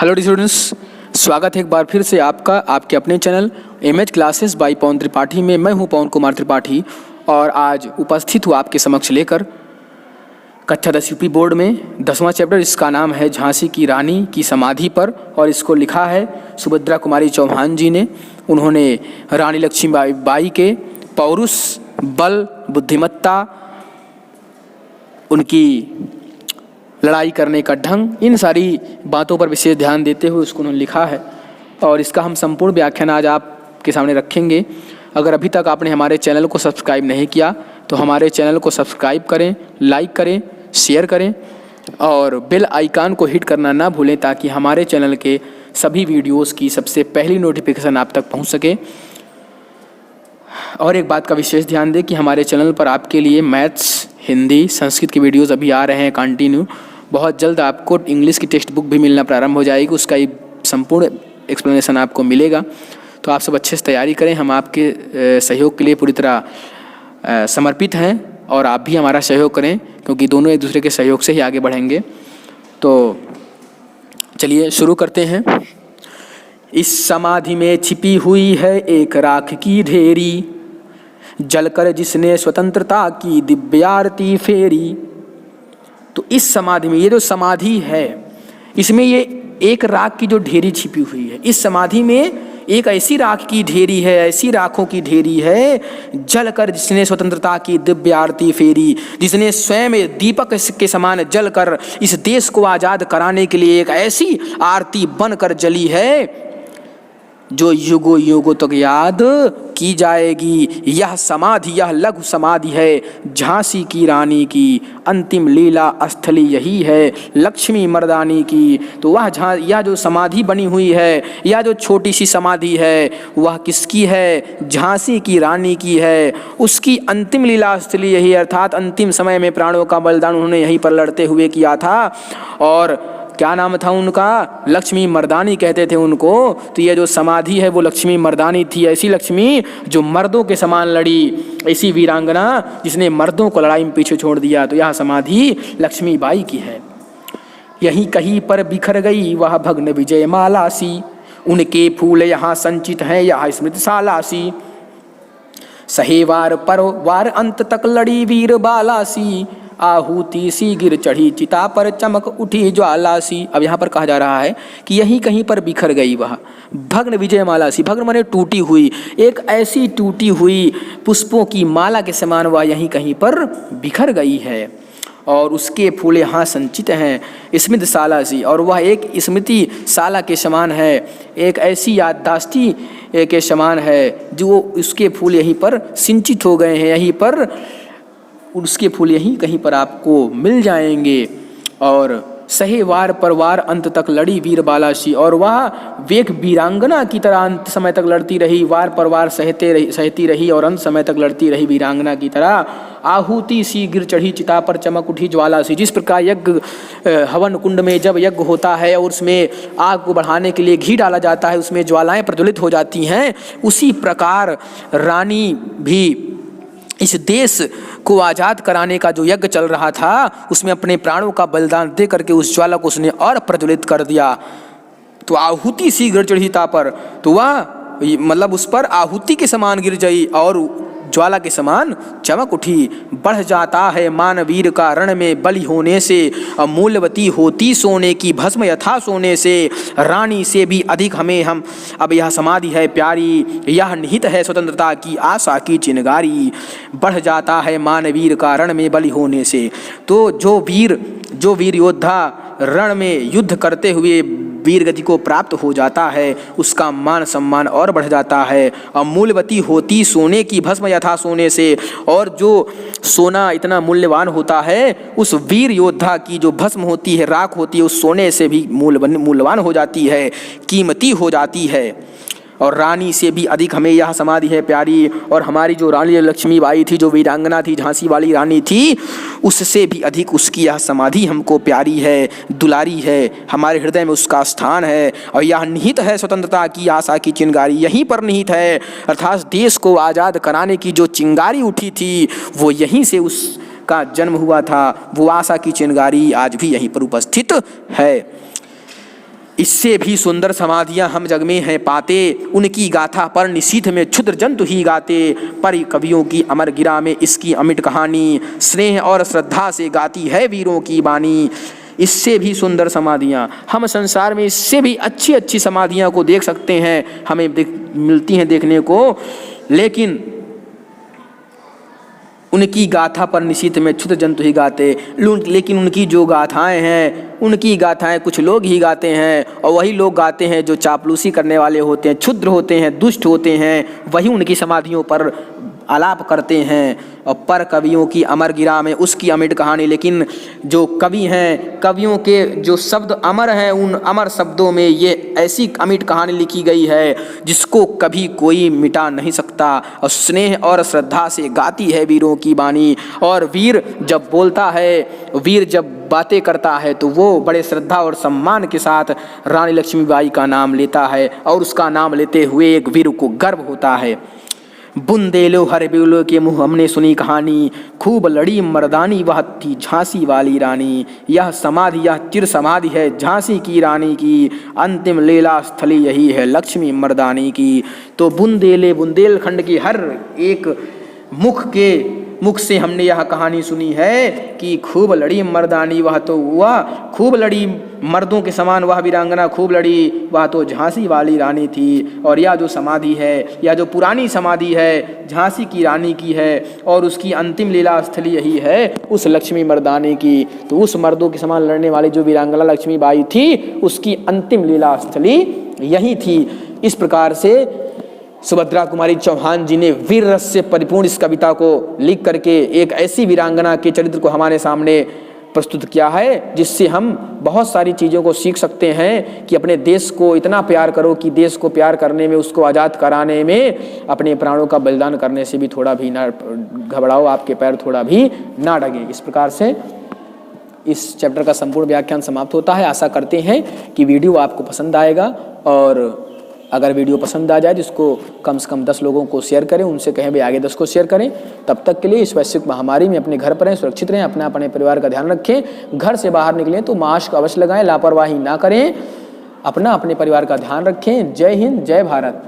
Hello students, स्वागत है एक बार फिर से आपका आपके अपने चैनल एमएच क्लासेस बाय पवन त्रिपाठी में। मैं हूं पवन कुमार त्रिपाठी और आज उपस्थित हूं आपके समक्ष लेकर कक्षा 10 यूपी बोर्ड में 10वां चैप्टर। इसका नाम है झांसी की रानी की समाधि पर और इसको लिखा है सुभद्रा कुमारी चौहान जी ने। उन्होंने रानी लक्ष्मीबाई के पौरुष, बल, बुद्धिमत्ता, उनकी लड़ाई करने का ढंग, इन सारी बातों पर विशेष ध्यान देते हुए उसको उन्होंने लिखा है और इसका हम संपूर्ण व्याख्यान आज आपके सामने रखेंगे। अगर अभी तक आपने हमारे चैनल को सब्सक्राइब नहीं किया तो हमारे चैनल को सब्सक्राइब करें, लाइक करें, शेयर करें और बेल आइकन को हिट करना ना भूलें ताकि हमारे चैनल के सभी वीडियोज़ की सबसे पहली नोटिफिकेशन आप तक पहुँच सके। और एक बात का विशेष ध्यान दें कि हमारे चैनल पर आपके लिए मैथ्स, हिंदी, संस्कृत की वीडियोस अभी आ रहे हैं कंटिन्यू। बहुत जल्द आपको इंग्लिश की टेक्स्ट बुक भी मिलना प्रारंभ हो जाएगी, उसका एक संपूर्ण एक्सप्लेनेशन आपको मिलेगा। तो आप सब अच्छे से तैयारी करें। हम आपके सहयोग के लिए पूरी तरह समर्पित हैं और आप भी हमारा सहयोग करें क्योंकि दोनों एक दूसरे के सहयोग से ही आगे बढ़ेंगे। तो चलिए शुरू करते हैं। इस समाधि में छिपी हुई है एक राख की ढेरी, जलकर जिसने स्वतंत्रता की दिव्य आरती फेरी। तो इस समाधि में, ये जो समाधि है इसमें ये एक राख की जो ढेरी छिपी हुई है, इस समाधि में एक ऐसी राख की ढेरी है, ऐसी राखों की ढेरी है, जलकर जिसने स्वतंत्रता की दिव्य आरती फेरी, जिसने स्वयं दीपक के समान जलकर इस देश को आज़ाद कराने के लिए एक ऐसी आरती बनकर जली है जो युगों युगों तक याद की जाएगी। यह समाधि, यह लघु समाधि है झांसी की रानी की, अंतिम लीला स्थली यही है लक्ष्मी मर्दानी की। तो यह जो समाधि बनी हुई है, यह जो छोटी सी समाधि है, वह किसकी है? झांसी की रानी की है। उसकी अंतिम लीला स्थली यही, अर्थात अंतिम समय में प्राणों का बलिदान उन्होंने यहीं पर लड़ते हुए किया था। और क्या नाम था उनका? लक्ष्मी मर्दानी कहते थे उनको। तो ये जो समाधि है वो लक्ष्मी मर्दानी थी, ऐसी लक्ष्मी जो मर्दों के समान लड़ी, ऐसी वीरांगना जिसने मर्दों को लड़ाई में पीछे छोड़ दिया। तो यह समाधि लक्ष्मीबाई की है। यहीं कहीं पर बिखर गई वह भग्न विजय माला सी, उनके फूल यहाँ संचित हैं यह स्मृतिशाला सी। सहे वार पर वार अंत तक लड़ी वीर बाला सी, आहुति सी गिर चढ़ी चिता पर चमक उठी ज्वाला सी। अब यहाँ पर कहा जा रहा है कि यहीं कहीं पर बिखर गई वह भग्न विजय माला सी। भग्न माने टूटी हुई, एक ऐसी टूटी हुई पुष्पों की माला के समान वह यहीं कहीं पर बिखर गई है और उसके फूल यहाँ संचित हैं स्मृतिशाला सी। और वह एक स्मृति शाला के समान है, एक ऐसी याददाश्ती के समान है जो उसके फूल यहीं पर सिंचित हो गए हैं, यहीं पर उसके फूल यहीं कहीं पर आपको मिल जाएंगे। और सहे वार पर वार अंत तक लड़ी वीर बालासी, और वह एक वीरांगना की तरह अंत समय तक लड़ती रही, वार पर वार सहती रही और अंत समय तक लड़ती रही वीरांगना की तरह। आहुति सी गिर चढ़ी चिता पर चमक उठी ज्वाला सी। जिस प्रकार यज्ञ हवन कुंड में जब यज्ञ होता है और उसमें आग को बढ़ाने के लिए घी डाला जाता है, उसमें ज्वालाएं प्रज्वलित हो जाती हैं, उसी प्रकार रानी भी इस देश को आज़ाद कराने का जो यज्ञ चल रहा था उसमें अपने प्राणों का बलिदान दे करके उस ज्वाला को उसने और प्रज्वलित कर दिया। तो आहुति सी गिर चढ़ी चिता पर, तो वह मतलब उस पर आहुति के समान गिर गई और ज्वाला के समान चमक उठी। बढ़ जाता है मानवीर का रण में बलि होने से, अमूल्यवती होती सोने की भस्म यथा सोने से। रानी से भी अधिक हमें हम अब यह समाधि है प्यारी, यह निहित है स्वतंत्रता की आशा की चिनगारी। बढ़ जाता है मानवीर का रण में बलि होने से। तो जो वीर योद्धा रण में युद्ध करते हुए वीर गति को प्राप्त हो जाता है, उसका मान सम्मान और बढ़ जाता है। अमूल्यवती होती सोने की भस्म यथा सोने से, और जो सोना इतना मूल्यवान होता है उस वीर योद्धा की जो भस्म होती है, राख होती है, उस सोने से भी मूल्यवान हो जाती है, कीमती हो जाती है। और रानी से भी अधिक हमें यह समाधि है प्यारी। और हमारी जो रानी लक्ष्मीबाई थी, जो वीरांगना थी, झांसी वाली रानी थी, उससे भी अधिक उसकी यह समाधि हमको प्यारी है, दुलारी है, हमारे हृदय में उसका स्थान है। और यह निहित है स्वतंत्रता की आशा की चिंगारी, यहीं पर निहित है, अर्थात देश को आज़ाद कराने की जो चिंगारी उठी थी वो यहीं से उसका जन्म हुआ था। वो आशा की चिंगारी आज भी यहीं पर उपस्थित है। इससे भी सुंदर समाधियां हम जग में हैं पाते, उनकी गाथा पर निशीथ में क्षुद्र जंतु ही गाते। पर कवियों की अमर गिरा में इसकी अमिट कहानी, स्नेह और श्रद्धा से गाती है वीरों की बानी। इससे भी सुंदर समाधियां, हम संसार में इससे भी अच्छी अच्छी समाधियां को देख सकते हैं, हमें मिलती हैं देखने को, लेकिन उनकी गाथा पर निशीथ में क्षुद्र जंतु ही गाते। लेकिन उनकी जो गाथाएं हैं, उनकी गाथाएं कुछ लोग ही गाते हैं, और वही लोग गाते हैं जो चापलूसी करने वाले होते हैं, क्षुद्र होते हैं, दुष्ट होते हैं, वही उनकी समाधियों पर आलाप करते हैं। और पर कवियों की अमर गिरा में उसकी अमिट कहानी, लेकिन जो कवि हैं, कवियों के जो शब्द अमर हैं, उन अमर शब्दों में ये ऐसी अमिट कहानी लिखी गई है जिसको कभी कोई मिटा नहीं सकता। और स्नेह और श्रद्धा से गाती है वीरों की बानी। और वीर जब बोलता है, वीर जब बातें करता है, तो वो बड़े श्रद्धा और सम्मान के साथ रानी लक्ष्मीबाई का नाम लेता है, और उसका नाम लेते हुए एक वीर को गर्व होता है। बुंदेलो हर बिलो के मुँह हमने सुनी कहानी, खूब लड़ी मर्दानी वह थी झांसी वाली रानी। यह समाधि, यह चिर समाधि है झांसी की रानी की, अंतिम लीला स्थली यही है लक्ष्मी मर्दानी की। तो बुंदेलखंड की हर एक मुख से हमने यह कहानी सुनी है कि खूब लड़ी मर्दानी वह तो हुआ, खूब लड़ी मर्दों के समान वह वीरांगना खूब लड़ी, वह तो झांसी वाली रानी थी। और यह जो समाधि है, यह जो पुरानी समाधि है झांसी की रानी की है, और उसकी अंतिम लीला स्थली यही है उस लक्ष्मी मर्दानी की। तो उस मर्दों के समान लड़ने वाली जो वीरांगना लक्ष्मीबाई थी, उसकी अंतिम लीला स्थली यही थी। इस प्रकार से सुभद्रा कुमारी चौहान जी ने वीर रस से परिपूर्ण इस कविता को लिख करके एक ऐसी वीरांगना के चरित्र को हमारे सामने प्रस्तुत किया है, जिससे हम बहुत सारी चीज़ों को सीख सकते हैं कि अपने देश को इतना प्यार करो कि देश को प्यार करने में, उसको आज़ाद कराने में अपने प्राणों का बलिदान करने से भी थोड़ा भी ना घबराओ, आपके पैर थोड़ा भी ना डगे। इस प्रकार से इस चैप्टर का संपूर्ण व्याख्यान समाप्त होता है। आशा करते हैं कि वीडियो आपको पसंद आएगा, और अगर वीडियो पसंद आ जाए तो इसको कम से कम 10 लोगों को शेयर करें, उनसे कहें भाई आगे 10 को शेयर करें। तब तक के लिए इस वैश्विक महामारी में अपने घर पर रहें, सुरक्षित रहें, अपने परिवार का ध्यान रखें। घर से बाहर निकलें तो मास्क अवश्य लगाएं, लापरवाही ना करें, अपने परिवार का ध्यान रखें। जय हिंद, जय भारत।